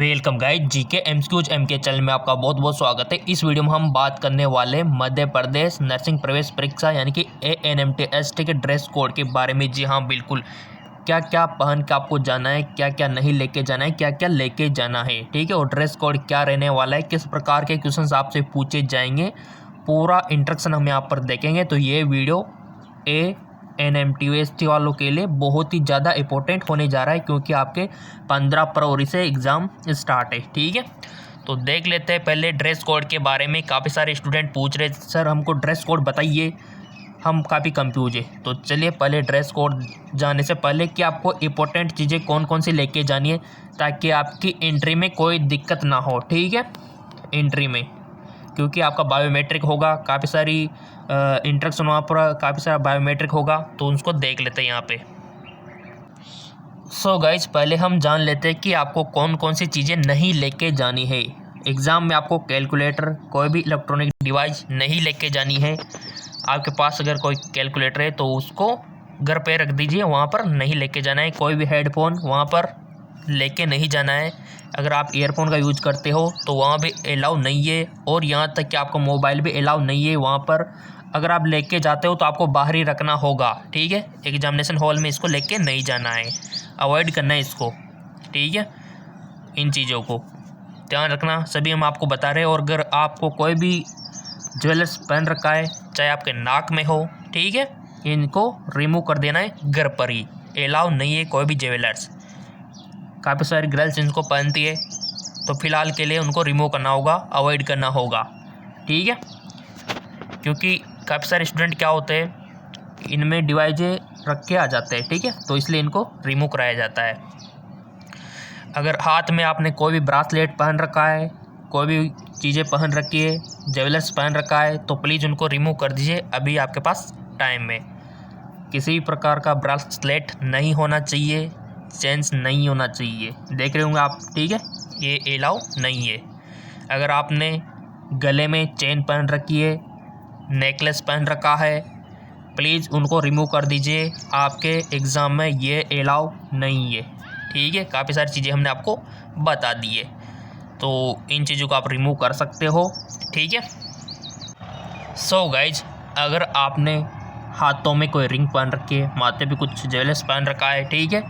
Welcome guys, GK MCQs MK channel में आपका बहुत बहुत स्वागत है। इस वीडियो में हम बात करने वाले मध्य प्रदेश नर्सिंग प्रवेश परीक्षा यानी कि ANMT-ST के ड्रेस कोड के बारे में। जी हाँ, बिल्कुल, क्या क्या पहन के आपको जाना है, क्या क्या नहीं लेके जाना है, क्या क्या लेके जाना है, ठीक है। और ड्रेस कोड क्या रहने वाला है, किस प्रकार के क्वेश्चन आपसे पूछे जाएंगे, पूरा इंस्ट्रक्शन हम यहाँ पर देखेंगे। तो ये वीडियो ANMT-ST वालों के लिए बहुत ही ज़्यादा इंपॉर्टेंट होने जा रहा है, क्योंकि आपके 15 फरवरी से एग्ज़ाम स्टार्ट है, ठीक है। तो देख लेते हैं पहले ड्रेस कोड के बारे में। काफ़ी सारे स्टूडेंट पूछ रहे सर हमको ड्रेस कोड बताइए, हम काफ़ी कंफ्यूज है। तो चलिए पहले ड्रेस कोड जाने से पहले कि आपको इंपॉर्टेंट चीज़ें कौन कौन सी लेके जानी है, ताकि आपकी एंट्री में कोई दिक्कत ना हो, ठीक है। एंट्री में क्योंकि आपका बायोमेट्रिक होगा, काफ़ी सारी इंस्ट्रक्शन वहाँ पर काफ़ी सारा बायोमेट्रिक होगा, तो उसको देख लेते हैं यहाँ पे। सो गाइज, पहले हम जान लेते हैं कि आपको कौन कौन सी चीज़ें नहीं लेके जानी है। एग्ज़ाम में आपको कैलकुलेटर, कोई भी इलेक्ट्रॉनिक डिवाइस नहीं लेके जानी है। आपके पास अगर कोई कैलकुलेटर है तो उसको घर पे रख दीजिए, वहाँ पर नहीं लेके जाना है। कोई भी हेडफोन वहाँ पर लेके नहीं जाना है। अगर आप ईयरफोन का यूज करते हो तो वहाँ भी अलाउ नहीं है, और यहाँ तक कि आपका मोबाइल भी अलाउ नहीं है वहाँ पर। अगर आप लेके जाते हो तो आपको बाहर ही रखना होगा, ठीक है। एग्जामिनेशन हॉल में इसको लेके नहीं जाना है, अवॉइड करना है इसको, ठीक है। इन चीज़ों को ध्यान रखना, सभी हम आपको बता रहे हैं। और अगर आपको कोई भी ज्वेलर्स पहन रखा है, चाहे आपके नाक में हो, ठीक है, इनको रिमूव कर देना है घर पर ही, अलाउ नहीं है कोई भी ज्वेलर्स। काफ़ी सारी गर्ल्स इनको पहनती है, तो फिलहाल के लिए उनको रिमूव करना होगा, अवॉइड करना होगा, ठीक है। क्योंकि काफ़ी सारे स्टूडेंट क्या होते हैं, इनमें डिवाइजें रख के आ जाते हैं, ठीक है, तो इसलिए इनको रिमूव कराया जाता है। अगर हाथ में आपने कोई भी ब्रासलेट पहन रखा है, कोई भी चीज़ें पहन रखी है, ज्वेलर्स पहन रखा है, तो प्लीज़ उनको रिमूव कर दीजिए, अभी आपके पास टाइम में। किसी भी प्रकार का ब्रासलेट नहीं होना चाहिए, चेन्स नहीं होना चाहिए, देख रहे होंगे आप, ठीक है, ये अलाउ नहीं है। अगर आपने गले में चेन पहन रखी है, नेकलेस पहन रखा है, प्लीज़ उनको रिमूव कर दीजिए, आपके एग्ज़ाम में ये अलाउ नहीं है, ठीक है। काफ़ी सारी चीज़ें हमने आपको बता दी है, तो इन चीज़ों को आप रिमूव कर सकते हो, ठीक है। सो गाइज, अगर आपने हाथों में कोई रिंग पहन रखी है, माथे पे कुछ ज्वेलर्स पहन रखा है, ठीक है,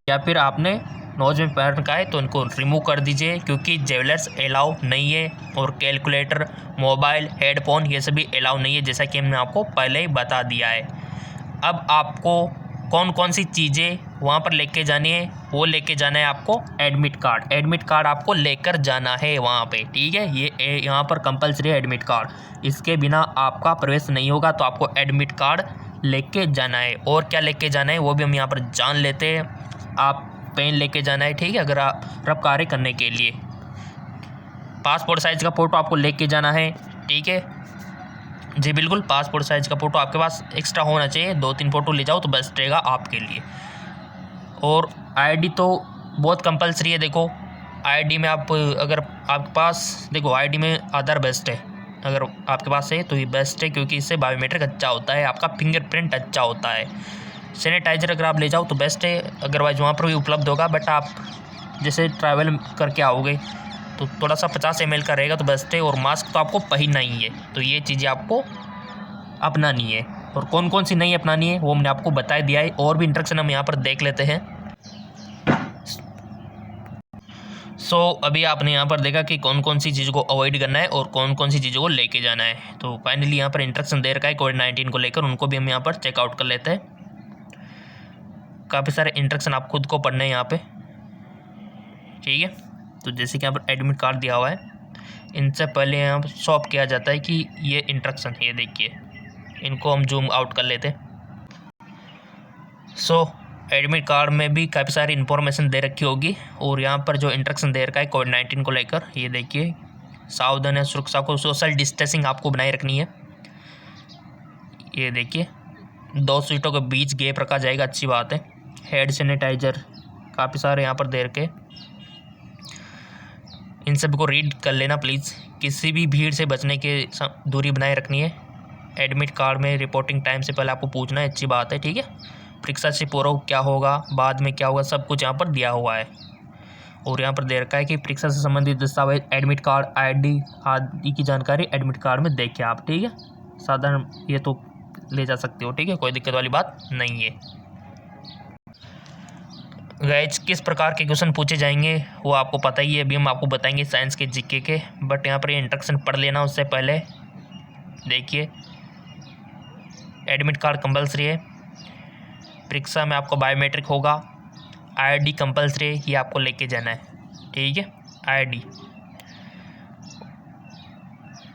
या फिर आपने नोज में पहन रखा है, तो इनको रिमूव कर दीजिए, क्योंकि ज्वेलर्स अलाउ नहीं है। और कैलकुलेटर, मोबाइल, हेडफोन, ये सभी अलाउ नहीं है, जैसा कि हमने आपको पहले ही बता दिया है। अब आपको कौन कौन सी चीज़ें वहाँ पर लेके जानी है, वो लेके जाना है आपको एडमिट कार्ड। एडमिट कार्ड आपको लेकर जाना है वहाँ पे, ठीक है। ये यहाँ पर कंपलसरी है एडमिट कार्ड, इसके बिना आपका प्रवेश नहीं होगा, तो आपको एडमिट कार्ड लेके जाना है। और क्या लेके जाना है वो भी हम यहाँ पर जान लेते हैं। आप पेन लेके जाना है, ठीक है, अगर आप रफ कार्य करने के लिए। पासपोर्ट साइज़ का फ़ोटो आपको लेके जाना है, ठीक है जी, बिल्कुल। पासपोर्ट साइज़ का फ़ोटो आपके पास एक्स्ट्रा होना चाहिए, 2-3 फ़ोटो ले जाओ तो बेस्ट रहेगा आपके लिए। और आईडी तो बहुत कंपलसरी है। देखो, आईडी में आप, अगर आपके पास, देखो आईडी में आधार बेस्ट है, अगर आपके पास है तो ये बेस्ट है, क्योंकि इससे बायोमेट्रिक अच्छा होता है, आपका फिंगरप्रिंट अच्छा होता है। सैनिटाइज़र अगर आप ले जाओ तो बेस्ट है, अदरवाइज़ वहाँ पर भी उपलब्ध होगा, बट आप जैसे ट्रैवल करके आओगे तो थोड़ा सा 50 ml का रहेगा तो बेस्ट है। और मास्क तो आपको पहनना ही है, तो ये चीज़ें आपको अपनानी है। और कौन कौन सी नहीं अपनानी है वो हमने आपको बता दिया है, और भी इंस्ट्रक्शन हम यहाँ पर देख लेते हैं। अभी आपने यहाँ पर देखा कि कौन कौन सी चीज़ों को अवॉइड करना है और कौन कौन सी चीज़ों को लेके जाना है। तो फाइनली यहाँ पर इंस्ट्रक्शन दे रखा है कोविड-19 को लेकर, उनको भी हम यहाँ पर चेकआउट कर लेते हैं। काफ़ी सारे इंस्ट्रक्शन आप खुद को पढ़ने हैं यहाँ पे, ठीक है। तो जैसे कि यहाँ पर एडमिट कार्ड दिया हुआ है, इनसे पहले यहाँ पर शॉप किया जाता है कि ये इंस्ट्रक्शन, ये देखिए, इनको हम जूम आउट कर लेते हैं। एडमिट कार्ड में भी काफ़ी सारी इन्फॉर्मेशन दे रखी होगी, और यहाँ पर जो इंस्ट्रक्शन दे रखा है कोविड-19 को लेकर, ये देखिए, सावधान है, सुरक्षा को, सोशल डिस्टेंसिंग आपको बनाए रखनी है। ये देखिए, 2 सीटों के बीच गैप रखा जाएगा, अच्छी बात है। हेड सैनिटाइज़र काफ़ी सारे यहाँ पर दे रखे, इन सब को रीड कर लेना प्लीज़। किसी भी भीड़ से बचने के दूरी बनाए रखनी है। एडमिट कार्ड में रिपोर्टिंग टाइम से पहले आपको पूछना है, अच्छी बात है, ठीक है। परीक्षा से पूर्व क्या होगा, बाद में क्या होगा, सब कुछ यहाँ पर दिया हुआ है। और यहाँ पर दे रखा है कि परीक्षा से संबंधित दस्तावेज, एडमिट कार्ड, ID आदि की जानकारी एडमिट कार्ड में देखिए आप, ठीक है। साधारण ये तो ले जा सकते हो, ठीक है, कोई दिक्कत वाली बात नहीं है। गाइस किस प्रकार के क्वेश्चन पूछे जाएंगे वो आपको पता ही है, अभी हम आपको बताएंगे साइंस के GK के, बट यहाँ पर ये इंस्ट्रक्शन पढ़ लेना उससे पहले। देखिए एडमिट कार्ड कंपलसरी है, परीक्षा में आपको बायोमेट्रिक होगा, ID कंपलसरी है, ये आपको लेके जाना है, ठीक है, ID।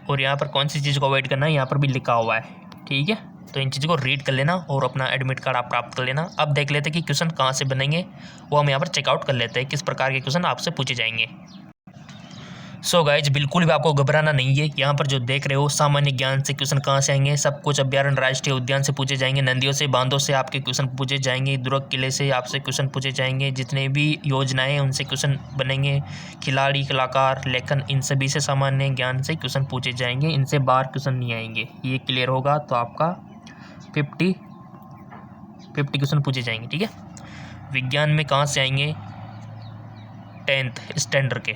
और यहाँ पर कौन सी चीज़ को अवॉइड करना है यहाँ पर भी लिखा हुआ है, ठीक है। तो इन चीज़ों को रीड कर लेना और अपना एडमिट कार्ड आप प्राप्त कर लेना। अब देख लेते हैं कि क्वेश्चन कहाँ से बनेंगे, वो हम यहाँ पर चेकआउट कर लेते हैं किस प्रकार के क्वेश्चन आपसे पूछे जाएंगे। सो गाइज बिल्कुल भी आपको घबराना नहीं है, यहाँ पर जो देख रहे हो सामान्य ज्ञान से क्वेश्चन कहाँ से आएंगे, सब कुछ अभ्यारण्य राष्ट्रीय उद्यान से पूछे जाएंगे, नदियों से बांधों से आपके क्वेश्चन पूछे जाएंगे, दुर्ग किले से आपसे क्वेश्चन पूछे जाएंगे, जितने भी योजनाएं हैं उनसे क्वेश्चन बनेंगे, खिलाड़ी कलाकार लेखन इन सभी से सामान्य ज्ञान से क्वेश्चन पूछे जाएंगे, इनसे बाहर क्वेश्चन नहीं आएंगे। ये क्लियर होगा तो आपका 50 क्वेश्चन पूछे जाएंगे, ठीक है। विज्ञान में कहाँ से आएंगे, 10th स्टैंडर्ड के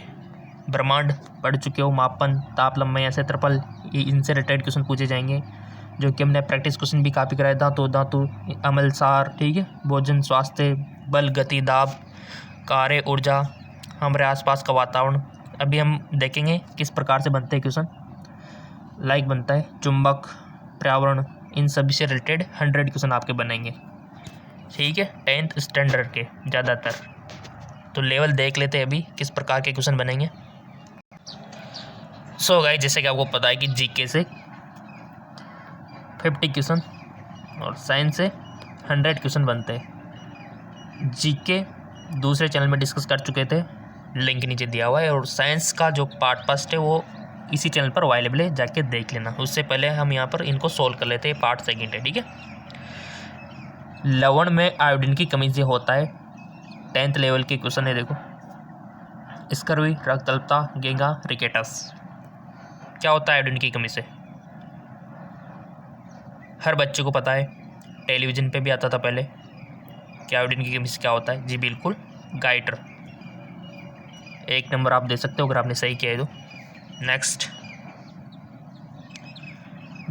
ब्रह्मांड पढ़ चुके हो, मापन, ताप, लंबाई, क्षेत्रफल, इनसे रिलेटेड क्वेश्चन पूछे जाएंगे, जो कि हमने प्रैक्टिस क्वेश्चन भी काफ़ी कराया। धातु अमल सार, ठीक है, भोजन, स्वास्थ्य, बल, गति, दाब, कार्य, ऊर्जा, हमारे आसपास का वातावरण। अभी हम देखेंगे किस प्रकार से बनते हैं क्वेश्चन। लाइक बनता है, चुंबक, पर्यावरण, इन सभी से रिलेटेड 100 क्वेश्चन आपके बनेंगे, ठीक है, 10th स्टैंडर्ड के ज़्यादातर। तो लेवल देख लेते हैं अभी किस प्रकार के क्वेश्चन बनेंगे। सो गाइस जैसे कि आपको पता है कि GK से 50 क्वेश्चन और साइंस से 100 क्वेश्चन बनते हैं। GK दूसरे चैनल में डिस्कस कर चुके थे, लिंक नीचे दिया हुआ है, और साइंस का जो पार्ट फर्स्ट है वो इसी चैनल पर अवेलेबल है, जाके देख लेना। उससे पहले हम यहाँ पर इनको सोल्व कर लेते हैं, पार्ट सेकंड है, ठीक है। लवण में आयोडीन की कमी से होता है, 10th लेवल के क्वेश्चन है, देखो। स्कर्वी, रक्त अल्पता, गेंगा, रिकेटस। क्या होता है आयोडीन की कमी से, हर बच्चे को पता है, टेलीविज़न पे भी आता था पहले कि आयोडीन की कमी से क्या होता है। जी बिल्कुल, गाइटर। 1 नंबर आप दे सकते हो अगर आपने सही किया है तो। नेक्स्ट,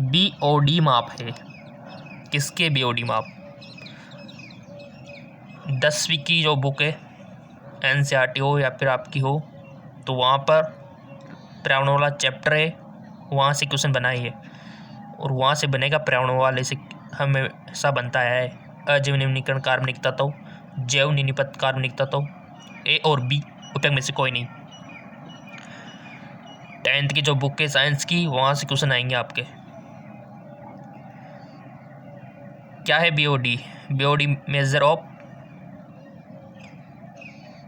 BOD माप है, किसके BOD माप, 10वीं की जो बुक है, NCERT हो या फिर आपकी हो, तो वहाँ पर पर्यावरण वाला चैप्टर है, वहाँ से क्वेश्चन बनाई है, और वहाँ से बनेगा पर्यावरण वाले से हमेशा बनता है अजैव न्यूनीकरण कार्बनिक तत्व, जैव निनिपत कार्बनिक तत्व, A और B उपयोग में से कोई नहीं। 10th की जो बुक है साइंस की, वहाँ से क्वेश्चन आएंगे आपके। क्या है BOD measure of,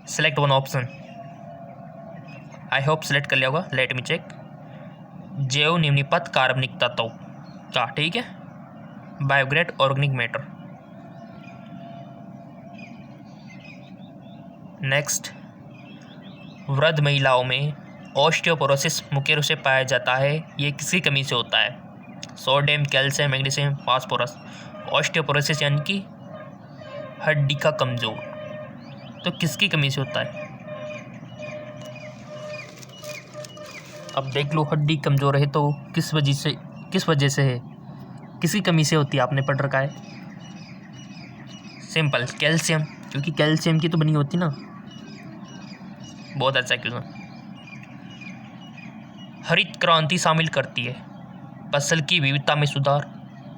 select one option, I hope select कर लिया होगा, लेट मी चेक। जैव निम्नपथ कार्बनिक तत्व का, ठीक है, बायोग्रेड ऑर्गेनिक मैटर। नेक्स्ट, वृद्ध महिलाओं में ऑस्टियोपोरोसिस मुख्य रूप से पाया जाता है, ये किसकी कमी से होता है, sodium, calcium, magnesium, phosphorus. Osteoporosis यानी कि हड्डी का कमजोर, तो किसकी कमी से होता है। अब देख लो, हड्डी कमज़ोर है तो किस वजह से है, किसकी कमी से होती है, आपने पढ़ रखा है। सिंपल, कैल्शियम, क्योंकि कैल्शियम की तो बनी होती ना। बहुत अच्छा क्वेश्चन। हरित क्रांति शामिल करती है फसल की विविधता में सुधार,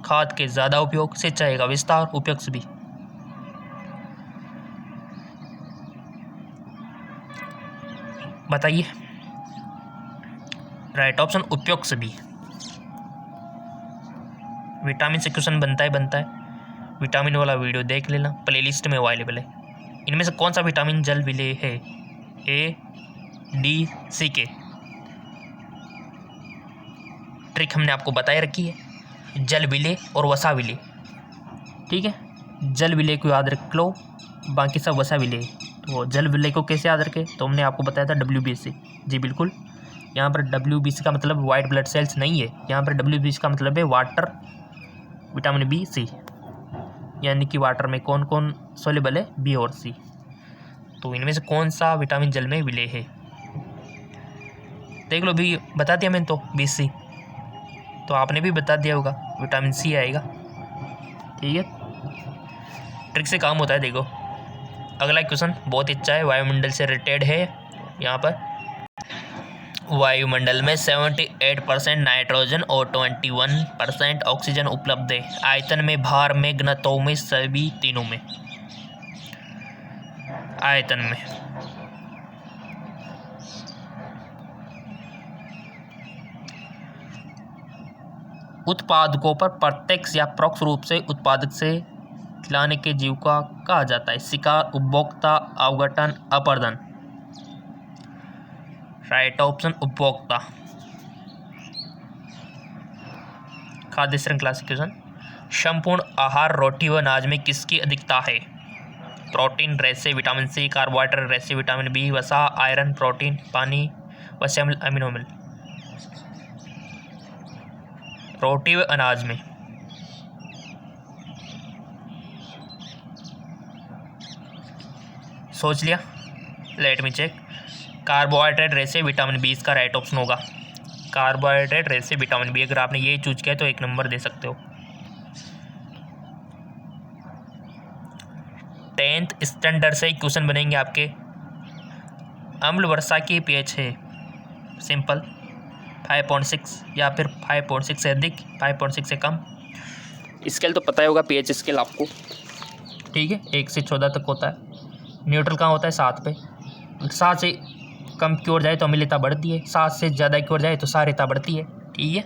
खाद के ज़्यादा उपयोग, सिंचाई का विस्तार, उपयुक्त भी। बताइए, राइट ऑप्शन उपयुक्त सभी। विटामिन से क्वेश्चन बनता है, विटामिन वाला वीडियो देख लेना, प्लेलिस्ट में अवेलेबल है। इनमें से कौन सा विटामिन जल विलेय है, A, D, C के। ट्रिक हमने आपको बताए रखी है, जल विलेय और वसा विलेय, ठीक है। जल विलेय को याद रख लो, बाकी सब वसा विलेय। तो जल विलेय को कैसे याद रखें, तो हमने आपको बताया था WBC। जी बिल्कुल, यहाँ पर WBC का मतलब वाइट ब्लड सेल्स नहीं है, यहाँ पर WBC का मतलब है वाटर, विटामिन B, C, यानी कि वाटर में कौन कौन सोल्यूबल है, B और C। तो इनमें से कौन सा विटामिन जल में विलय है? देख लो भी, बता दिया मैंने तो BC, तो आपने भी बता दिया होगा, विटामिन C आएगा। ठीक है, ट्रिक से काम होता है। देखो अगला क्वेश्चन बहुत अच्छा है, वायुमंडल से रिलेटेड है। यहाँ पर वायुमंडल में 78% नाइट्रोजन और 21% ऑक्सीजन उपलब्ध है। आयतन में, भार में, घनत्व में, सभी तीनों में। आयतन में उत्पादकों पर प्रत्यक्ष या परोक्ष रूप से उत्पादक से खिलाने के जीव का कहा जाता है। शिकार, उपभोक्ता, अवगठन, अपर्दन। राइट ऑप्शन उपभोक्ता। खाद्य श्रृंखला से क्वेश्चन, संपूर्ण आहार रोटी व अनाज में किसकी अधिकता है? प्रोटीन, रेशे, विटामिन C, कार्बोहाइड्रेट, रेशे, विटामिन B, वसा, आयरन, प्रोटीन, पानी व शामिल अमीनो अम्ल। रोटी व अनाज में सोच लिया? Let me check. कार्बोहाइड्रेट, रेशे, विटामिन B इसका राइट ऑप्शन होगा। कार्बोहाइड्रेट, रेशे, विटामिन B। अगर आपने ये चूज किया तो 1 नंबर दे सकते हो। 10th स्टैंडर्ड से क्वेश्चन बनेंगे आपके। अम्ल वर्षा की pH है सिंपल 5.6 या फिर 5.6 से अधिक, 5.6 से कम। स्केल तो पता ही होगा, pH स्केल आपको। ठीक है, 1 से 14 तक होता है। न्यूट्रल कहाँ होता है? 7 पे। 7 से कम की ओर जाए तो अम्लता बढ़ती है, 7 से ज़्यादा की ओर जाए तो क्षारीयता बढ़ती है। ठीक है,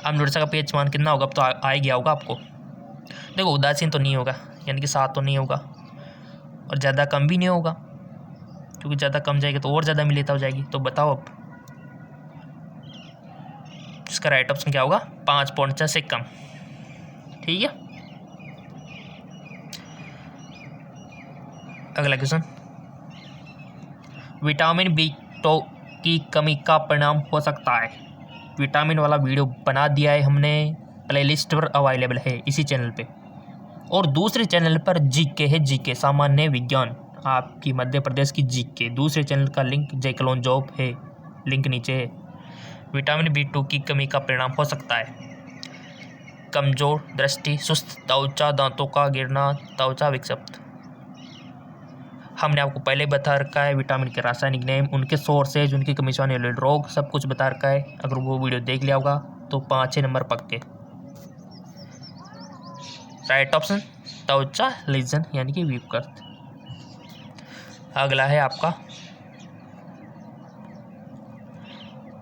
अम्ल वर्षा का pH मान कितना होगा? अब तो आ ही गया होगा आपको। देखो उदासीन तो नहीं होगा, यानी कि 7 तो नहीं होगा, और ज़्यादा कम भी नहीं होगा, क्योंकि ज़्यादा कम जाएगा तो और ज़्यादा अम्लता हो जाएगी। तो बताओ अब इसका राइट ऑप्शन क्या होगा? 5.6 से कम। ठीक है, अगला क्वेश्चन, विटामिन B2 की कमी का परिणाम हो सकता है। विटामिन वाला वीडियो बना दिया है हमने, प्लेलिस्ट पर अवेलेबल है इसी चैनल पे, और दूसरे चैनल पर GK है, GK सामान्य विज्ञान, आपकी मध्य प्रदेश की GK। दूसरे चैनल का लिंक जैकलॉन जॉब है, लिंक नीचे है। विटामिन B2 की कमी का परिणाम हो सकता है कमजोर दृष्टि, सुस्त त्वचा, दांतों का गिरना, त्वचा विक्षिप्त। हमने आपको पहले बता रखा है विटामिन के रासायनिक नेम, उनके सोर्सेज, उनकी कमी से होने वाले रोग, सब कुछ बता रखा है। अगर वो वीडियो देख लिया होगा तो 5-6 नंबर पक्के। राइट ऑप्शन त्वचा लीजन यानी कि विकृत। अगला है आपका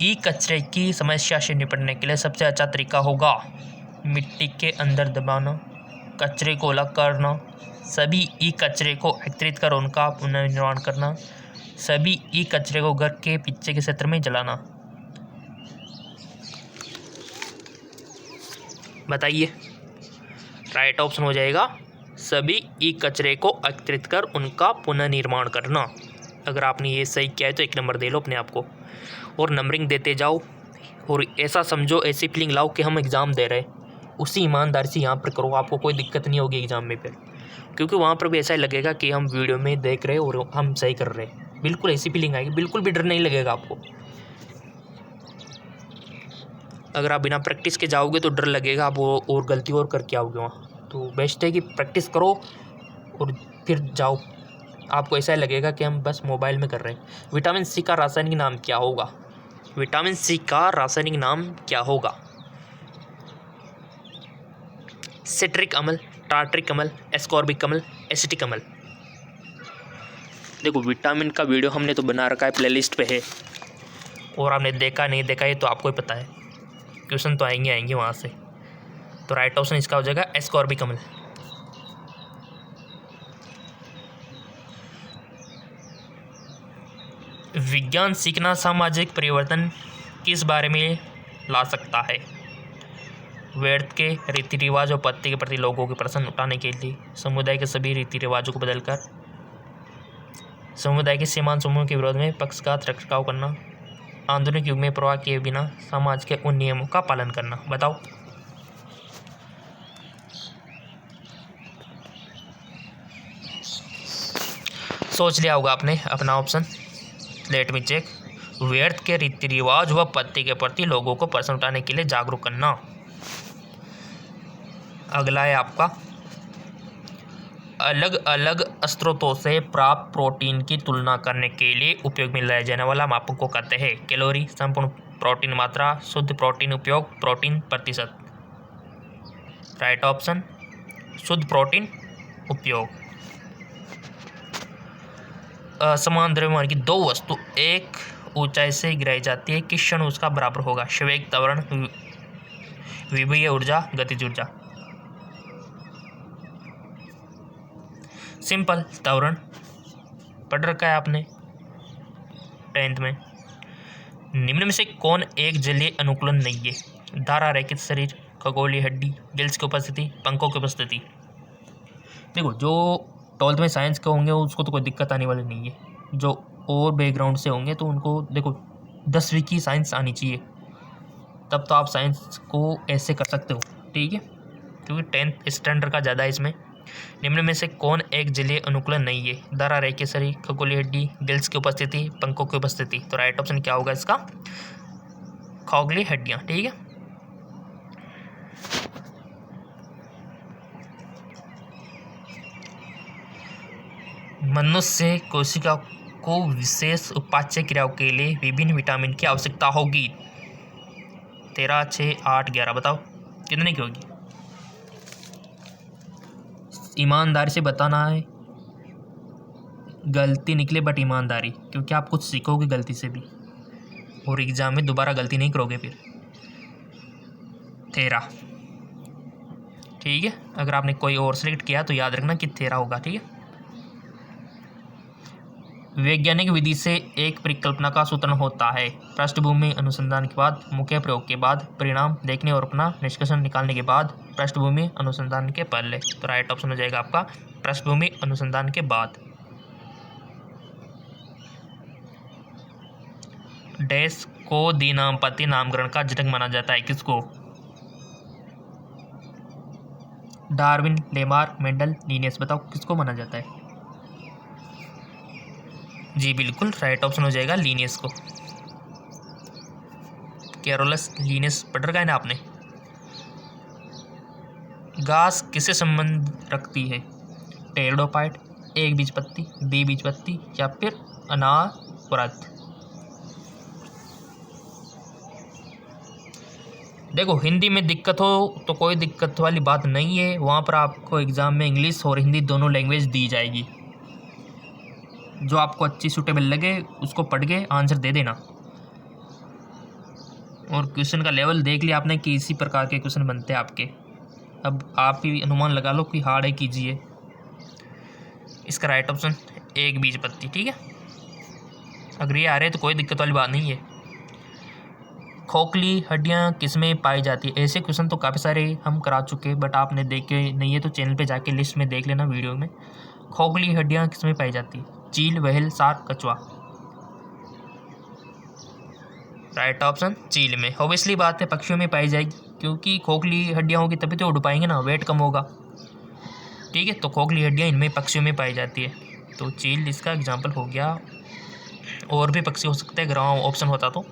ई कचरे की समस्या से निपटने के लिए सबसे अच्छा तरीका होगा मिट्टी के अंदर दबाना, कचरे को अलग करना, सभी ई कचरे को एकत्रित कर उनका पुनर्निर्माण करना, सभी ई कचरे को घर के पीछे के क्षेत्र में जलाना। बताइए, राइट ऑप्शन हो जाएगा सभी ई कचरे को एकत्रित कर उनका पुनर्निर्माण करना। अगर आपने ये सही किया है तो 1 नंबर दे लो अपने आप को, और नंबरिंग देते जाओ, और ऐसा समझो, ऐसी फीलिंग लाओ कि हम एग्ज़ाम दे रहे हैं। उसी ईमानदारी से यहाँ पर करो, आपको कोई दिक्कत नहीं होगी एग्ज़ाम में फिर, क्योंकि वहाँ पर भी ऐसा ही लगेगा कि हम वीडियो में देख रहे हैं और हम सही कर रहे हैं। बिल्कुल ऐसी फीलिंग आएगी, बिल्कुल भी डर नहीं लगेगा आपको। अगर आप बिना प्रैक्टिस के जाओगे तो डर लगेगा, आप और गलती और करके आओगे वहाँ। तो बेस्ट है कि प्रैक्टिस करो और फिर जाओ, आपको ऐसा लगेगा कि हम बस मोबाइल में कर रहे हैं। विटामिन C का रासायनिक नाम क्या होगा? विटामिन C का रासायनिक नाम क्या होगा? सिट्रिक अम्ल, टार्ट्रिक अम्ल, एस्कॉर्बिक अम्ल, एसिटिक अम्ल। देखो विटामिन का वीडियो हमने तो बना रखा है, प्लेलिस्ट पे है, और आपने देखा नहीं देखा ये तो आपको ही पता है, क्वेश्चन तो आएंगे वहाँ से। तो राइट ऑप्शन इसका हो जाएगा एस्कॉर्बिक अम्ल। विज्ञान सीखना सामाजिक परिवर्तन किस बारे में ला सकता है? व्यर्थ के रीति रिवाज और पद्धति के प्रति लोगों के प्रश्न उठाने के लिए, समुदाय के सभी रीति रिवाजों को बदलकर समुदाय के सीमांत समूह के विरोध में पक्षघात रखरखाव करना, आधुनिक युग में प्रवाह किए बिना समाज के उन नियमों का पालन करना। बताओ। सोच लिया होगा आपने अपना ऑप्शन। Late me check. व्यर्थ के रीति रिवाज व पत्ती के प्रति लोगों को प्रश्न उठाने के लिए जागरूक करना। अगला है आपका, अलग अलग स्रोतों से प्राप्त प्रोटीन की तुलना करने के लिए उपयोग में लाए जाने वाला मापक को कहते हैं कैलोरी, संपूर्ण प्रोटीन मात्रा, शुद्ध प्रोटीन उपयोग, प्रोटीन प्रतिशत। राइट ऑप्शन शुद्ध प्रोटीन उपयोग। असमान द्रव्यमान की दो वस्तु एक ऊंचाई से गिराई जाती है, किस क्षण उसका बराबर होगा? संवेग, त्वरण, विभवीय ऊर्जा, गतिज ऊर्जा। सिंपल, त्वरण। पढ़ रखा है आपने 10th में। निम्न में से कौन एक जलीय अनुकूलन नहीं है? धारा रहित शरीर, खगोलीय हड्डी, गिल्स की उपस्थिति, पंखों की उपस्थिति। देखो, जो 12th में साइंस के होंगे उसको तो कोई दिक्कत आने वाली नहीं है। जो और बैकग्राउंड से होंगे तो उनको देखो 10वीं की साइंस आनी चाहिए, तब तो आप साइंस को ऐसे कर सकते हो, ठीक है, क्योंकि 10th स्टैंडर्ड का ज़्यादा है इसमें। निम्न में से कौन एक जलीय अनुकूलन नहीं है? धारा रहित शरीर, खगोलीय हड्डी, गिल्स की उपस्थिति, पंखों की उपस्थिति। तो राइट ऑप्शन क्या होगा इसका? खगोलीय हड्डियाँ, ठीक है। मनुष्य कोशिका को विशेष उपाच्य क्रियाओं के लिए विभिन्न विटामिन की आवश्यकता होगी। 13, 6, 8, 11 बताओ कितने की होगी? ईमानदारी से बताना है, गलती निकले बट ईमानदारी, क्योंकि आप कुछ सीखोगे गलती से भी और एग्जाम में दोबारा गलती नहीं करोगे फिर। 13, ठीक है। अगर आपने कोई और सेलेक्ट किया तो याद रखना कि 13 होगा, ठीक है। वैज्ञानिक विधि से एक परिकल्पना का सूत्रण होता है पृष्ठभूमि अनुसंधान के बाद, मुख्य प्रयोग के बाद, परिणाम देखने और अपना निष्कर्ष निकालने के बाद, पृष्ठभूमि अनुसंधान के पहले। तो राइट ऑप्शन हो जाएगा आपका पृष्ठभूमि अनुसंधान के बाद। डैश को द्विनामपति नामकरण का जनक माना जाता है, किसको? Darwin, Lamarck, Mendel, Linnaeus. बताओ किसको माना जाता है? जी बिल्कुल, राइट ऑप्शन हो जाएगा लिनियस को। कैरोलस लिनियस पढ़ रखा है ना आपने। घास किससे संबंध रखती है? टेरिडोफाइट, एक बीजपत्ती, बी बीजपत्ती या फिर अनावृत। देखो, हिंदी में दिक्कत हो तो कोई दिक्कत वाली बात नहीं है, वहाँ पर आपको एग्ज़ाम में इंग्लिश और हिंदी दोनों लैंग्वेज दी जाएगी। जो आपको अच्छी सूटेबल लगे उसको पढ़ के आंसर दे देना। और क्वेश्चन का लेवल देख लिया आपने कि इसी प्रकार के क्वेश्चन बनते हैं आपके। अब आप ही अनुमान लगा लो कि हार्ड है, कीजिए। इसका राइट ऑप्शन एक बीजपत्ती, ठीक है। अगर ये आ रहे तो कोई दिक्कत वाली बात नहीं है। खोखली हड्डियाँ किसमें पाई जाती है? ऐसे क्वेश्चन तो काफ़ी सारे हम करा चुके, बट आपने देखे नहीं है तो चैनल पे जाके लिस्ट में देख लेना वीडियो में। खोखली हड्डियाँ किसमें पाई जाती है? चील, व्हेल, शार्क, कछुआ। राइट ऑप्शन चील में। ऑब्वियसली बात है पक्षियों में पाई जाएगी, क्योंकि खोखली हड्डियाँ होगी तभी तो उड़ पाएंगे ना, वेट कम होगा, ठीक है। तो खोखली हड्डियाँ इनमें पक्षियों में पाई जाती है, तो चील इसका एग्जाम्पल हो गया। और भी पक्षी हो सकते हैं अगर वहाँ ऑप्शन होता तो।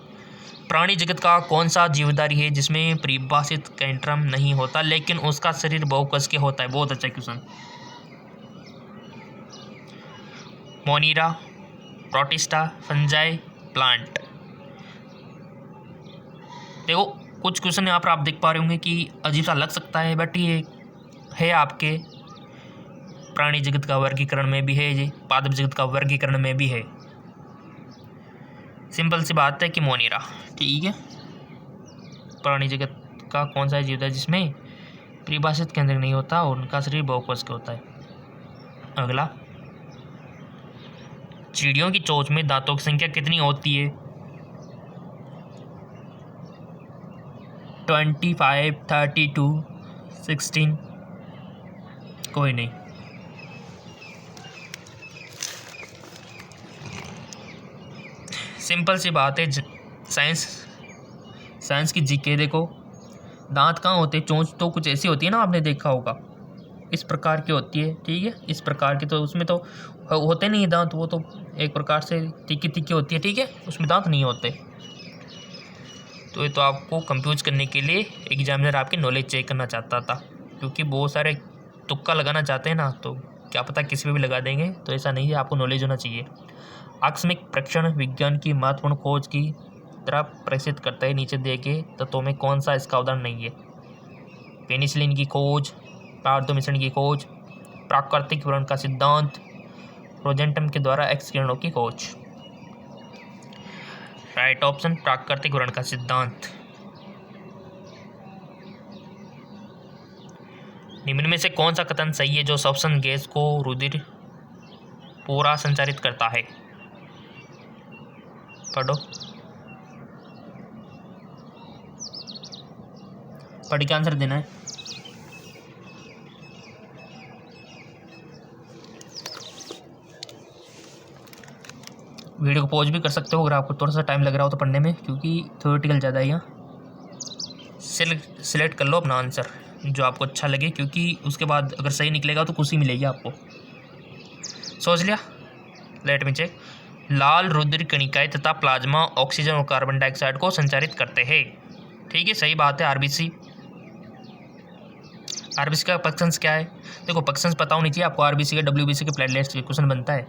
प्राणी जगत का कौन सा जीवधारी है जिसमें परिभाषित कैंट्रम नहीं होता लेकिन उसका शरीर बहुकोश के होता है? बहुत अच्छा question. Monera, protista, fungi, plant. देखो, कुछ क्वेश्चन यहाँ पर आप देख पा रहे होंगे कि अजीब सा लग सकता है, बट ये है आपके प्राणी जगत का वर्गीकरण में भी है, ये पादप जगत का वर्गीकरण में भी है। सिंपल सी बात है कि मोनीरा, ठीक है। प्राणी जगत का कौन सा जीव है जिसमें परिभाषित केंद्र नहीं होता और उनका शरीर बहुकोश के होता है? अगला, चिड़ियों की चोंच में दांतों की संख्या कितनी होती है? 25, 32, 16, कोई नहीं। सिंपल सी बात है, साइंस की जीके देखो, दांत कहाँ होते हैं? चोंच तो कुछ ऐसी होती है ना, आपने देखा होगा, इस प्रकार की होती है, ठीक है, इस प्रकार की। तो उसमें तो होते नहीं है दांत, वो तो एक प्रकार से तीखी तीखी होती है, ठीक है, उसमें दांत नहीं होते। तो ये तो आपको कंफ्यूज करने के लिए एग्जामिनर आपकी नॉलेज चेक करना चाहता था, क्योंकि बहुत सारे तुक्का लगाना चाहते हैं ना, तो क्या पता किसी पे भी लगा देंगे। तो ऐसा नहीं है, आपको नॉलेज होना चाहिए। आकस्मिक परीक्षण विज्ञान की महत्वपूर्ण खोज की तरह प्रदर्शित करता है। नीचे दिए गए तत्वों में कौन सा इसका उदाहरण नहीं है? पेनिसिलिन की खोज, पारदो मिश्रण की खोज, प्राकृतिक विवरण का सिद्धांत, रोजेंटम के द्वारा एक्स किरणों की खोज। राइट ऑप्शन प्राकृतिक विवरण का सिद्धांत। निम्न में से कौन सा कथन सही है जो श्वसन गैस को रुधिर पूरा संचारित करता है? पढ़ो, पढ़ के आंसर देना है। वीडियो को पॉज भी कर सकते हो अगर आपको थोड़ा सा टाइम लग रहा हो तो पढ़ने में, क्योंकि थ्योरेटिकल ज़्यादा है यहाँ। सिलेक्ट कर लो अपना आंसर जो आपको अच्छा लगे, क्योंकि उसके बाद अगर सही निकलेगा तो खुशी मिलेगी आपको। सोच लिया? Let me check. लाल रुधिर कणिकाएं तथा प्लाज्मा ऑक्सीजन और कार्बन डाइऑक्साइड को संचारित करते हैं, ठीक है, सही बात है। आरबीसी का फंक्शंस क्या है? देखो फंक्शंस पता होनी चाहिए आपको। आरबीसी के, डब्ल्यूबीसी के, प्लेटलेट्स के क्वेश्चन बनता है।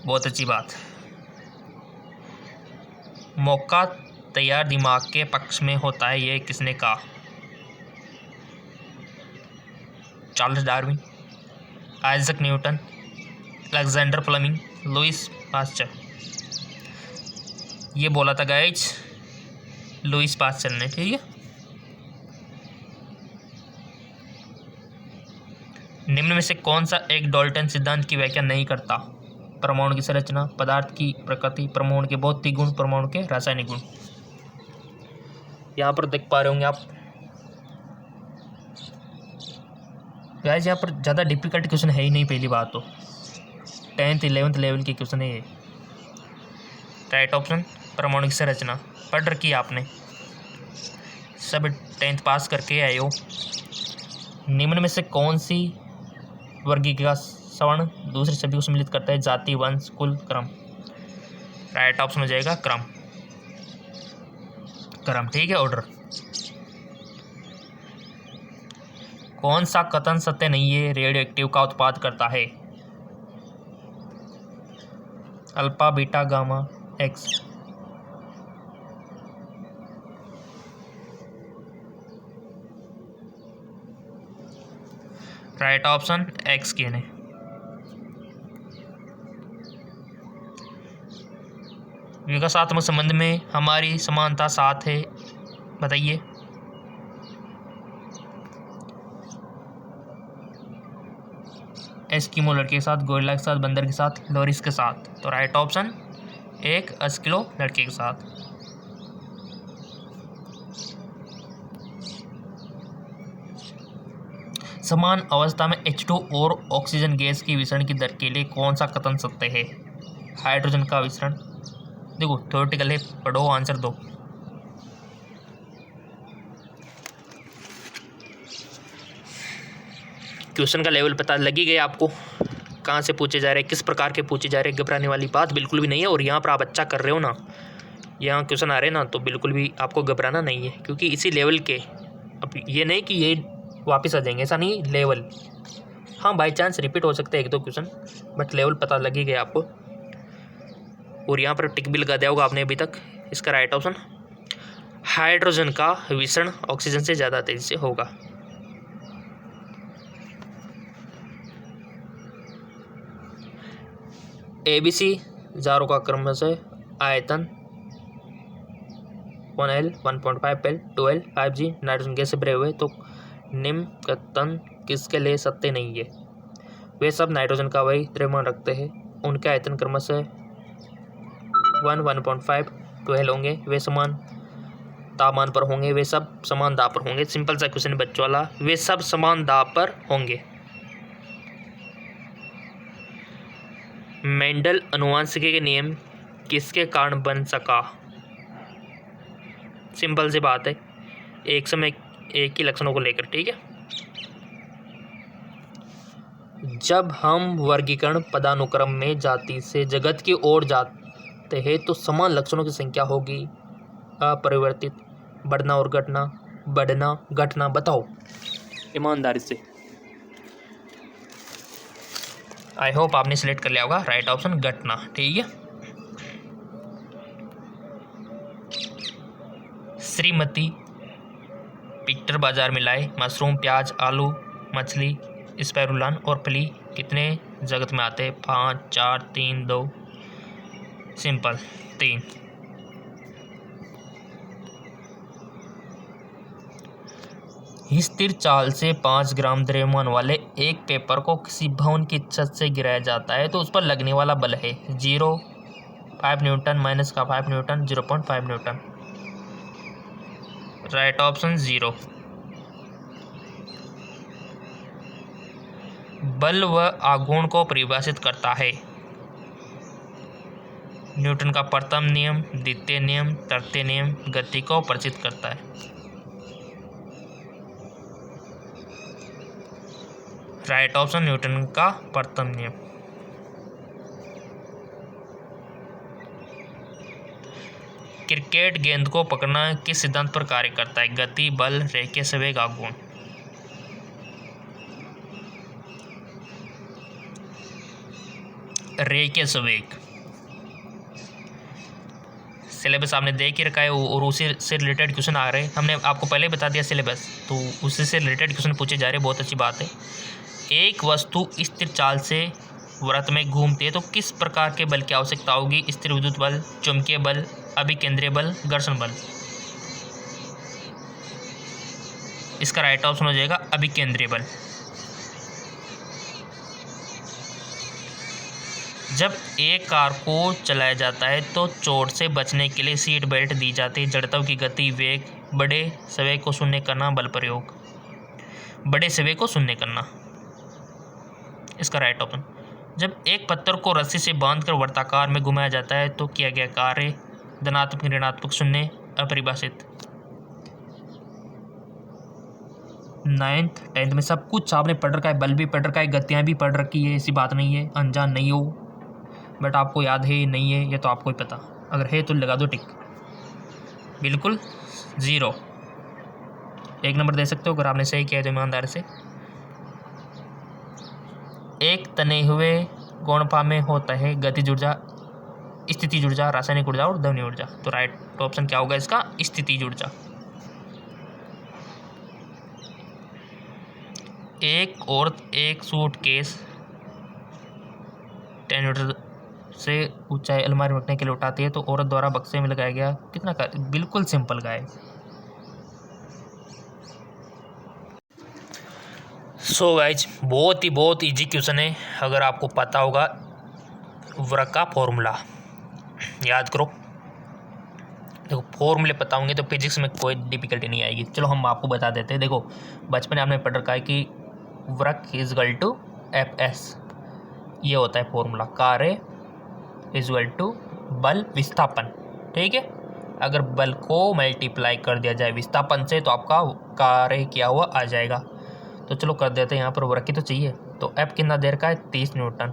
बहुत अच्छी बात। मौका तैयार दिमाग के पक्ष में होता है, ये किसने कहा? Charles Darwin, Isaac Newton, Alexander Fleming, Louis Pasteur. ये बोला था गाइज लुइस पास्चर ने, ठीक है। निम्न में से कौन सा एक डाल्टन सिद्धांत की व्याख्या नहीं करता? परमाणु की संरचना, पदार्थ की प्रकृति, परमाणु के भौतिक गुण, परमाणु के रासायनिक गुण। यहाँ पर देख पा रहे होंगे आप गाइस, यहाँ पर ज़्यादा डिफिकल्ट क्वेश्चन है ही नहीं। पहली बात तो 10th 11th लेवल के क्वेश्चन है ये। राइट ऑप्शन परमाणु की संरचना पढ़ रखी है आपने, सब 10th पास करके आए हो। निम्न में से कौन सी वर्गीकृत सवर्ण दूसरे शब्द को सम्मिलित करता है? जाति, वंश, कुल, क्रम। राइट ऑप्शन हो जाएगा क्रम, ठीक है, ऑर्डर। कौन सा कथन सत्य नहीं है? रेडियो एक्टिव का उत्पाद करता है alpha, beta, gamma, x. Right option x के ने। विकासात्मक संबंध में हमारी समानता 7 है, बताइए। एस्किमो लड़के के साथ, गोरिल्ला के साथ, बंदर के साथ, लोरिस के साथ। तो राइट ऑप्शन एक एस्किलो लड़के के साथ। समान अवस्था में H2 और ऑक्सीजन गैस की विसरण की दर के लिए कौन सा कथन सत्य है? हाइड्रोजन का विसरण। देखो थ्योरेटिकल है, पढ़ो आंसर दो। क्वेश्चन का लेवल पता लग ही गया आपको, कहाँ से पूछे जा रहे हैं, किस प्रकार के पूछे जा रहे हैं। घबराने वाली बात बिल्कुल भी नहीं है। और यहाँ पर आप अच्छा कर रहे हो ना, यहाँ क्वेश्चन आ रहे हैं ना, तो बिल्कुल भी आपको घबराना नहीं है, क्योंकि इसी लेवल के। अब ये नहीं कि ये वापस आ जाएंगे, ऐसा नहीं। लेवल हाँ बाई चांस रिपीट हो सकते हैं 1-2 क्वेश्चन, बट लेवल पता लग ही गया आपको। और यहाँ पर टिक भी लगा दिया होगा आपने अभी तक। इसका राइट ऑप्शन हाइड्रोजन का विसरण ऑक्सीजन से ज़्यादा तेजी से होगा। ABC जारों का क्रम से आयतन 1L, 1.5L, 2L, 5G nitrogen gas से भरे हुए। तो निम्न कथन किसके लिए सत्य नहीं है? वे सब नाइट्रोजन का वही द्रव्यमान रखते हैं, उनके आयतन क्रम से 1, 1.5, 2L होंगे, वे समान तापमान पर होंगे, वे सब समान दाब पर होंगे। सिंपल सा क्वेश्चन बच्चों वाला, वे सब समान दाब पर होंगे। मेंडल अनुवांशिकी के नियम किसके कारण बन सका? सिंपल सी बात है, एक समय एक ही लक्षणों को लेकर, ठीक है। जब हम वर्गीकरण पदानुक्रम में जाति से जगत की ओर जाते हैं तो समान लक्षणों की संख्या होगी अपरिवर्तित, बढ़ना और घटना, बढ़ना घटना। बताओ ईमानदारी से। आई होप आपने सिलेक्ट कर लिया होगा राइट ऑप्शन घटना। ठीक है। श्रीमती पिक्टर बाजार में लाए मशरूम, प्याज, आलू, मछली, स्पैरुलान और फली कितने जगत में आते हैं? 5, 4, 3, 2। सिंपल 3। स्थिर चाल से 5 ग्राम द्रव्यमान वाले एक पेपर को किसी भवन की छत से गिराया जाता है तो उस पर लगने वाला बल है 0.5 न्यूटन माइनस का 5 न्यूटन 0.5 न्यूटन। Right option 0। बल व आघूर्ण को परिभाषित करता है न्यूटन का प्रथम नियम, द्वितीय नियम, तृतीय नियम। गति को परिचित करता है। राइट ऑप्शन न्यूटन का प्रथम नियम। क्रिकेट गेंद को पकड़ना किस सिद्धांत पर कार्य करता है? गति, बल, रेखीय संवेग, आघूर्ण। रेखीय संवेग। सिलेबस आपने देख ही रखा है और उसी से रिलेटेड क्वेश्चन आ रहे हैं। हमने आपको पहले बता दिया सिलेबस, तो उसी से रिलेटेड क्वेश्चन पूछे जा रहे हैं। बहुत अच्छी बात है। एक वस्तु स्थिर चाल से वृत्त में घूमती है तो किस प्रकार के बल की आवश्यकता होगी? स्थिर विद्युत बल, चुंबकीय बल, अभिकेंद्रीय बल, घर्षण बल। इसका राइट ऑप्शन हो जाएगा अभिकेंद्रीय बल। जब एक कार को चलाया जाता है तो चोट से बचने के लिए सीट बेल्ट दी जाती है। जड़त्व की गति, वेग, बड़े संवेग को शून्य करना, बल प्रयोग। बड़े संवेग को शून्य करना, इसका राइट ऑप्शन। जब एक पत्थर को रस्सी से बांधकर वर्ताकार में घुमाया जाता है तो किया गया कार्य धनात्मक, ऋणात्मक, शून्य, अपरिभाषित। 9th 10th में सब कुछ आपने पढ़ रखा है। बल भी पढ़ रखा है, गतियाँ भी पढ़ रखी है। ऐसी बात नहीं है अनजान नहीं हो। बट आपको याद है नहीं है ये तो आपको ही पता। अगर है तो लगा दो टिक। बिल्कुल 0। 1 नंबर दे सकते हो अगर आपने सही किया है तो ईमानदारी से। एक तने हुए गोणपा में होता है गतिज ऊर्जा, स्थितिज ऊर्जा, रासायनिक ऊर्जा और ध्वनि ऊर्जा। तो राइट ऑप्शन क्या होगा इसका? स्थितिज ऊर्जा। एक औरत एक सूटकेस 10 मीटर से ऊंचाई अलमारी में रखने के लिए उठाती है तो औरत द्वारा बक्से में लगाया गया कितना का? बिल्कुल सिंपल गाइस। सो गाइज बहुत इजी क्वेश्चन है। अगर आपको पता होगा वृत्त का फॉर्मूला याद करो। देखो फॉर्मूले पता होंगे तो फिजिक्स में कोई डिफिकल्टी नहीं आएगी। चलो हम आपको बता देते हैं। देखो बचपन में आपने पढ़ रखा है कि वृत्त इजगल टू Fs, ये होता है फॉर्मूला। कार्य इजगल टू बल विस्थापन। ठीक है। अगर बल को मल्टीप्लाई कर दिया जाए विस्थापन से तो आपका कार्य किया हुआ आ जाएगा। तो चलो कर देते हैं। यहाँ पर वृत्त तो चाहिए तो F कितना देर का है? 30 न्यूटन।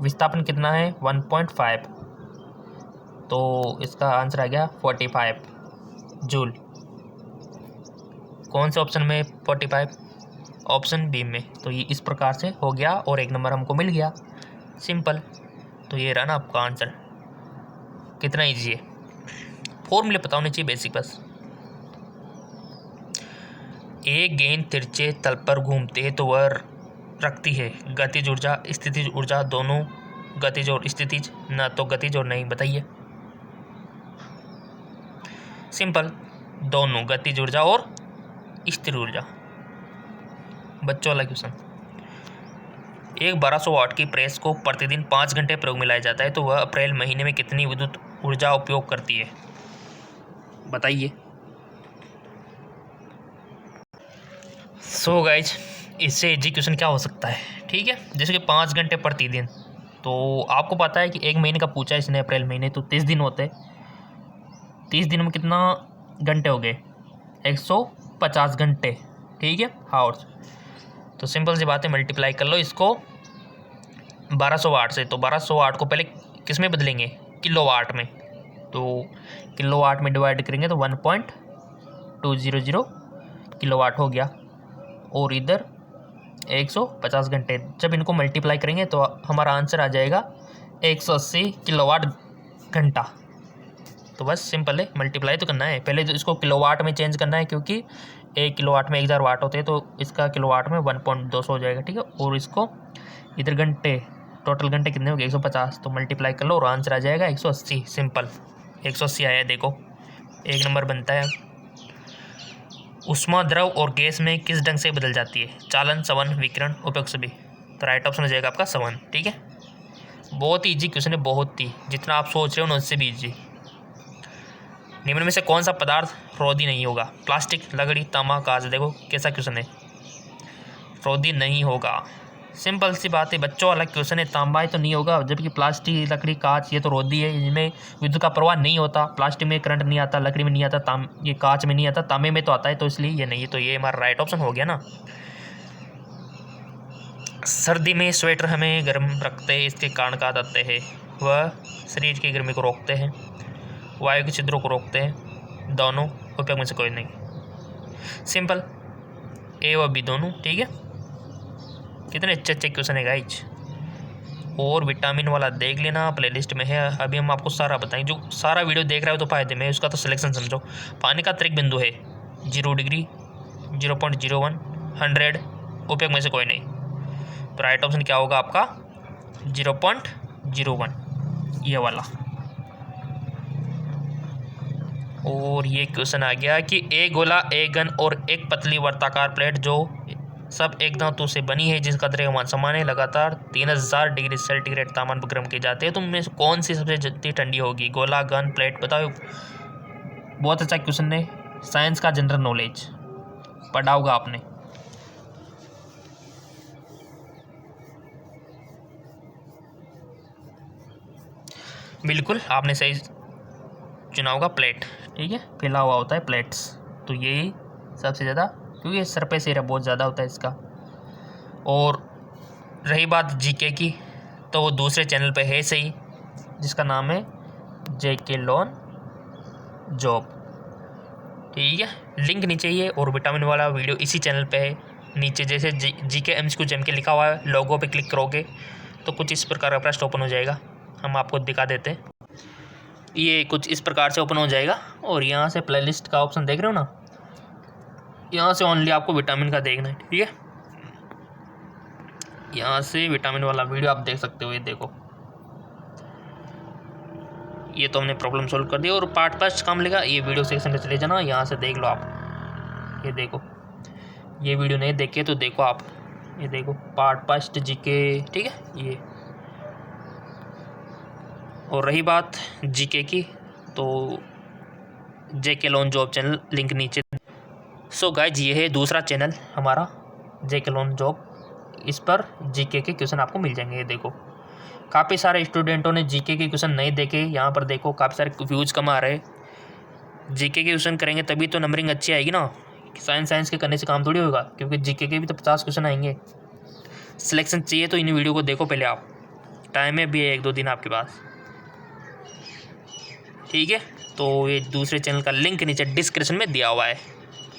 विस्थापन कितना है? 1.5। तो इसका आंसर आ गया 45 जूल। कौन से ऑप्शन में 45? ऑप्शन बी में। तो ये इस प्रकार से हो गया और 1 नंबर हमको मिल गया। सिंपल। तो ये रहा ना आपका आंसर। कितना ईजी है। फॉर्मूले पता होने चाहिए बेसिक बस। एक गेंद तिरछे तल पर घूमते है तो वह रखती है गतिज ऊर्जा, स्थितिज ऊर्जा, दोनों गतिज और स्थितिज, ना तो गतिज और नहीं। बताइए। सिंपल, दोनों गतिज ऊर्जा और स्थिर ऊर्जा। बच्चों वाला क्वेश्चन। एक 1200 वाट की प्रेस को प्रतिदिन 5 घंटे प्रयोग में लाया जाता है तो वह अप्रैल महीने में कितनी विद्युत ऊर्जा उपयोग करती है? बताइए। सो गाइज इससे इजी क्वेश्चन क्या हो सकता है? ठीक है। जैसे कि 5 घंटे प्रतिदिन, तो आपको पता है कि 1 महीने का पूछा है इसने अप्रैल महीने, तो 30 दिन होते हैं। 30 दिन में कितना घंटे हो गए? 150 घंटे। ठीक है, हावर्स। तो सिंपल सी बात है, मल्टीप्लाई कर लो इसको 1200 वाट से। तो 1200 वाट को पहले किस में बदलेंगे, किलो वाट में। तो किलो वाट में डिवाइड करेंगे तो 1.200 किलो वाट हो गया। और इधर 150 घंटे। जब इनको मल्टीप्लाई करेंगे तो हमारा आंसर आ जाएगा 180 किलोवाट घंटा। तो बस सिंपल है, मल्टीप्लाई तो करना है। पहले तो इसको किलोवाट में चेंज करना है, क्योंकि 1 किलोवाट में 1000 वाट होते हैं, तो इसका किलोवाट में 1.200 हो जाएगा, ठीक है। और इसको इधर घंटे, टोटल घंटे कितने हो गए 150, तो मल्टीप्लाई कर लो और आंसर आ जाएगा 180। सिंपल 180 आया, देखो 1 नंबर बनता है। ऊष्मा द्रव और गैस में किस ढंग से बदल जाती है, चालन, संवहन, विकिरण, उपयोग सभी। तो राइट ऑप्शन हो जाएगा आपका संवहन, ठीक है। बहुत ही ईजी क्वेश्चन है, बहुत ही, जितना आप सोच रहे हो ना उससे भी ईजी। निम्न में से कौन सा पदार्थ रोधी नहीं होगा, प्लास्टिक, लकड़ी, तांबा, कांच। देखो कैसा क्वेश्चन है, रोधी नहीं होगा। सिंपल सी बात है, बच्चों वाला क्वेश्चन है, तांबा तो नहीं होगा, जबकि प्लास्टिक, लकड़ी, कांच ये तो रोधी है, इनमें विद्युत का प्रवाह नहीं होता। प्लास्टिक में करंट नहीं आता, लकड़ी में नहीं आता, ये कांच में नहीं आता, तांबे में तो आता है, तो इसलिए ये नहीं है। तो ये हमारा राइट ऑप्शन हो गया ना। सर्दी में स्वेटर हमें गर्म रखते हैं, इसके कारण कहा जाते हैं, वह शरीर की गर्मी को रोकते हैं, वायु के छिद्रों को रोकते हैं, दोनों, उपयोग में से कोई नहीं। सिंपल, ए व बी दोनों, ठीक है। कितने अच्छे अच्छे क्वेश्चन है गाइज। और विटामिन वाला देख लेना, प्लेलिस्ट में है। अभी हम आपको सारा बताएं, जो सारा वीडियो देख रहा है तो फायदे में, उसका तो सिलेक्शन समझो। पानी का त्रिक बिंदु है 0 डिग्री, 0.01, 100, उपयोग में से कोई नहीं। तो राइट ऑप्शन क्या होगा आपका 0.01, ये वाला। और ये क्वेश्चन आ गया कि एक गोला, एक घन और एक पतली वर्ताकार प्लेट जो सब एक धातु से बनी है, जिसका द्रव्यमान समान है, लगातार 3000 डिग्री सेंटीग्रेड तापमान पर गर्म किए जाते हैं, तो उनमें से कौन सी सबसे जल्दी ठंडी होगी, गोला, घन, प्लेट। बताओ, बहुत अच्छा क्वेश्चन है, साइंस का जनरल नॉलेज पढ़ा होगा आपने। बिल्कुल आपने सही चुना होगा, प्लेट, ठीक है। फैला हुआ होता है प्लेट्स, तो यही सबसे ज़्यादा, क्योंकि सरफेस एरिया बहुत ज़्यादा होता है इसका। और रही बात जीके की, तो वो दूसरे चैनल पे है सही, जिसका नाम है जेके लॉन जॉब, ठीक है। लिंक नीचे ही है। और विटामिन वाला वीडियो इसी चैनल पे है, नीचे जैसे जीके MCQ लिखा हुआ है, लोगो पे क्लिक करोगे तो कुछ इस प्रकार का प्रश्न ओपन हो जाएगा। हम आपको दिखा देते हैं, ये कुछ इस प्रकार से ओपन हो जाएगा। और यहाँ से प्लेलिस्ट का ऑप्शन देख रहे हो ना, यहाँ से ओनली आपको विटामिन का देखना है, ठीक है। यहाँ से विटामिन वाला वीडियो आप देख सकते हो, ये देखो, ये तो हमने प्रॉब्लम सोल्व कर दी। और पार्ट फर्स्ट काम लेगा, ये वीडियो सेक्शन में चले जाना, यहाँ से देख लो आप, ये देखो, ये वीडियो नहीं देखे तो देखो आप, ये देखो पार्ट फर्स्ट जीके, ठीक है ये। और रही बात जीके की, तो जेके लॉन जॉब चैनल लिंक नीचे। सो गाइज, ये है दूसरा चैनल हमारा जेके लॉन जॉब, इस पर जीके के क्वेश्चन आपको मिल जाएंगे। ये देखो, काफ़ी सारे स्टूडेंटों ने जीके के क्वेश्चन नहीं देखे, यहाँ पर देखो काफ़ी सारे व्यूज़ कम आ रहे। जीके के क्वेश्चन करेंगे तभी तो नंबरिंग अच्छी आएगी ना, साइंस के करने से काम थोड़ी होगा, क्योंकि जीके के भी तो 50 क्वेश्चन आएंगे। सिलेक्शन चाहिए तो इन वीडियो को देखो पहले आप, टाइम में भी है 1-2 दिन आपके पास, ठीक है। तो ये दूसरे चैनल का लिंक नीचे डिस्क्रिप्शन में दिया हुआ है।